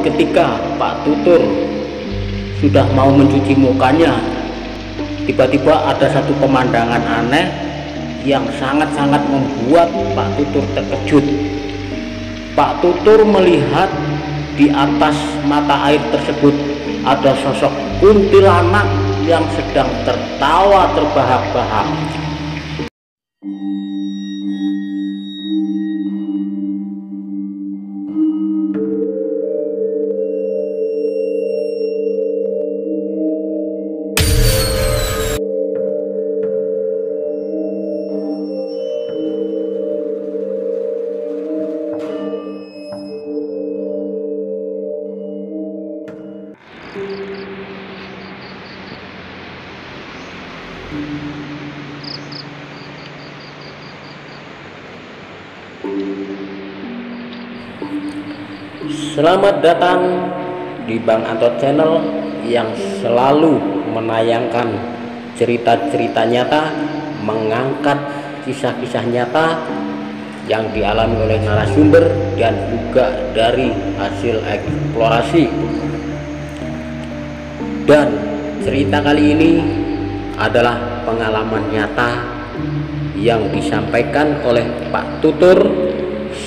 ketika Pak Tutur sudah mau mencuci mukanya, tiba-tiba ada satu pemandangan aneh yang sangat-sangat membuat Pak Tutur terkejut. Pak Tutur melihat di atas mata air tersebut ada sosok kuntilanak yang sedang tertawa terbahak-bahak. Selamat datang di Bang Anto Channel yang selalu menayangkan cerita-cerita nyata, mengangkat kisah-kisah nyata yang dialami oleh narasumber dan juga dari hasil eksplorasi. Dan cerita kali ini adalah pengalaman nyata yang disampaikan oleh Pak Tutur,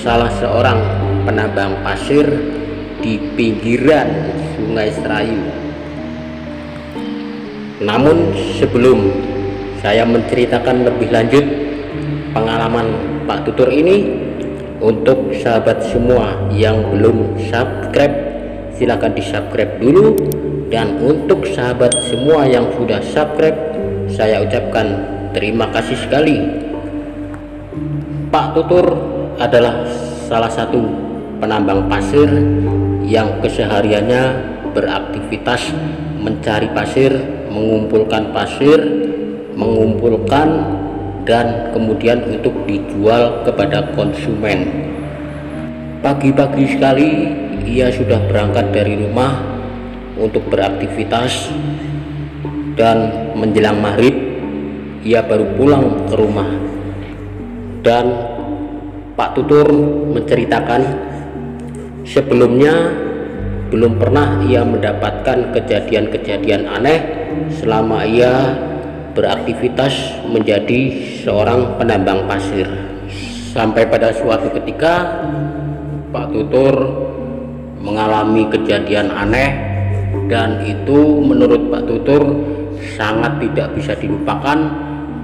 salah seorang penambang pasir di pinggiran Sungai Serayu. Namun sebelum saya menceritakan lebih lanjut pengalaman Pak Tutur ini, untuk sahabat semua yang belum subscribe, silahkan di subscribe dulu. Dan untuk sahabat semua yang sudah subscribe, saya ucapkan terima kasih sekali. Pak Tutur adalah salah satu penambang pasir yang kesehariannya beraktivitas mencari pasir, mengumpulkan dan kemudian untuk dijual kepada konsumen. Pagi-pagi sekali ia sudah berangkat dari rumah untuk beraktivitas, dan menjelang maghrib ia baru pulang ke rumah. Dan Pak Tutur menceritakan sebelumnya belum pernah ia mendapatkan kejadian-kejadian aneh selama ia beraktivitas menjadi seorang penambang pasir. Sampai pada suatu ketika Pak Tutur mengalami kejadian aneh, dan itu menurut Pak Tutur sangat tidak bisa dilupakan,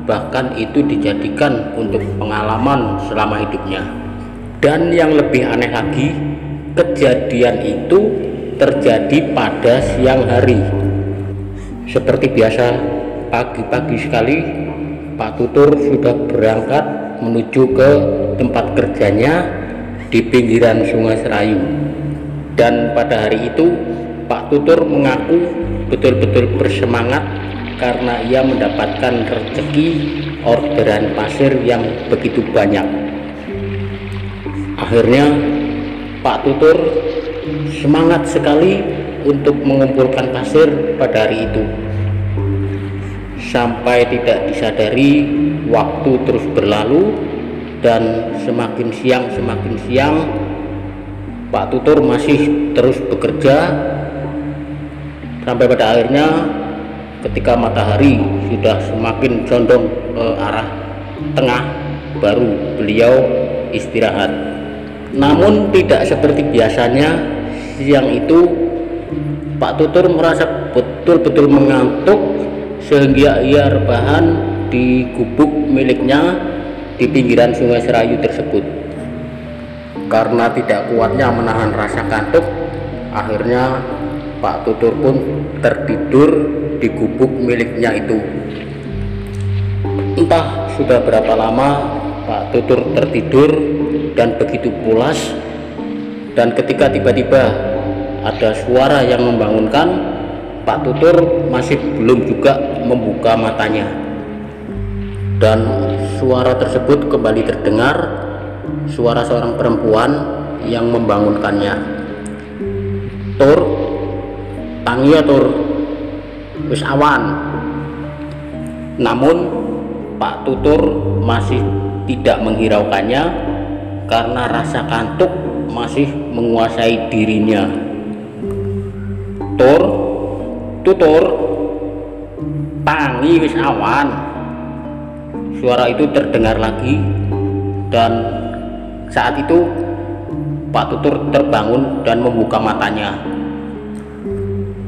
bahkan itu dijadikan untuk pengalaman selama hidupnya. Dan yang lebih aneh lagi, kejadian itu terjadi pada siang hari. Seperti biasa, pagi-pagi sekali Pak Tutur sudah berangkat menuju ke tempat kerjanya di pinggiran Sungai Serayu. Dan pada hari itu Pak Tutur mengaku betul-betul bersemangat karena ia mendapatkan rezeki orderan pasir yang begitu banyak. Akhirnya Pak Tutur semangat sekali untuk mengumpulkan pasir pada hari itu. Sampai tidak disadari waktu terus berlalu, dan semakin siang Pak Tutur masih terus bekerja, sampai pada akhirnya ketika matahari sudah semakin condong ke arah tengah, baru beliau istirahat. Namun tidak seperti biasanya, siang itu Pak Tutur merasa betul-betul mengantuk sehingga ia rebahan di gubuk miliknya di pinggiran Sungai Serayu tersebut. Karena tidak kuatnya menahan rasa kantuk, akhirnya Pak Tutur pun tertidur di gubuk miliknya itu. Entah sudah berapa lama Pak Tutur tertidur dan begitu pulas, dan ketika tiba-tiba ada suara yang membangunkan, Pak Tutur masih belum juga membuka matanya. Dan suara tersebut kembali terdengar, suara seorang perempuan yang membangunkannya. "Tur, tangi ya Tur, wis awan." Namun Pak Tutur masih tidak menghiraukannya karena rasa kantuk masih menguasai dirinya. Tutur, tutur, tangi wis awan. Suara itu terdengar lagi, dan saat itu Pak Tutur terbangun dan membuka matanya.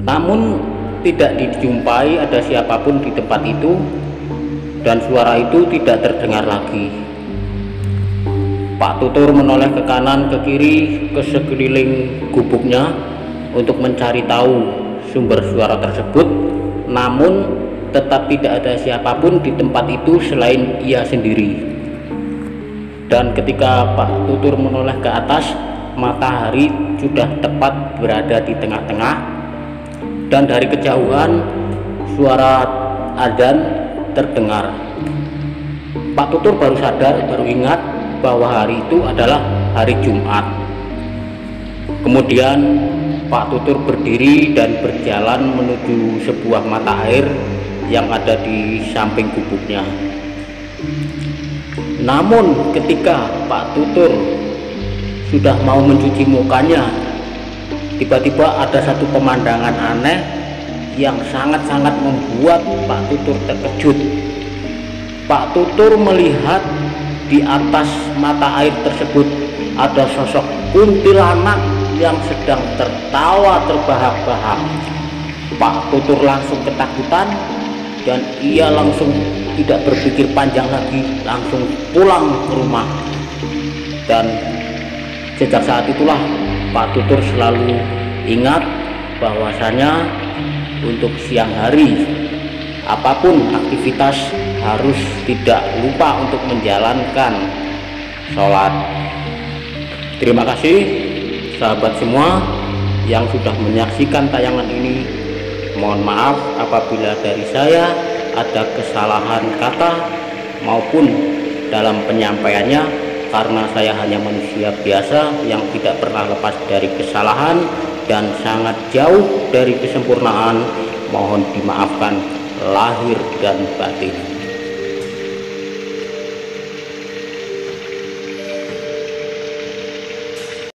Namun tidak dijumpai ada siapapun di tempat itu, dan suara itu tidak terdengar lagi. Pak Tutur menoleh ke kanan, ke kiri, ke sekeliling gubuknya untuk mencari tahu sumber suara tersebut, namun tetap tidak ada siapapun di tempat itu selain ia sendiri. Dan ketika Pak Tutur menoleh ke atas, matahari sudah tepat berada di tengah-tengah, dan dari kejauhan suara adzan terdengar. Pak Tutur baru sadar, baru ingat bahwa hari itu adalah hari Jumat. Kemudian Pak Tutur berdiri dan berjalan menuju sebuah mata air yang ada di samping gubuknya. Namun ketika Pak Tutur sudah mau mencuci mukanya, tiba-tiba ada satu pemandangan aneh yang sangat-sangat membuat Pak Tutur terkejut. Pak Tutur melihat di atas mata air tersebut ada sosok kuntilanak yang sedang tertawa terbahak-bahak. Pak Tutur langsung ketakutan, dan ia langsung tidak berpikir panjang lagi, langsung pulang ke rumah. Dan sejak saat itulah Pak Tutur selalu ingat bahwasanya untuk siang hari apapun aktivitas harus tidak lupa untuk menjalankan sholat. Terima kasih sahabat semua yang sudah menyaksikan tayangan ini. Mohon maaf apabila dari saya ada kesalahan kata maupun dalam penyampaiannya, karena saya hanya manusia biasa yang tidak pernah lepas dari kesalahan dan sangat jauh dari kesempurnaan. Mohon dimaafkan lahir dan batin.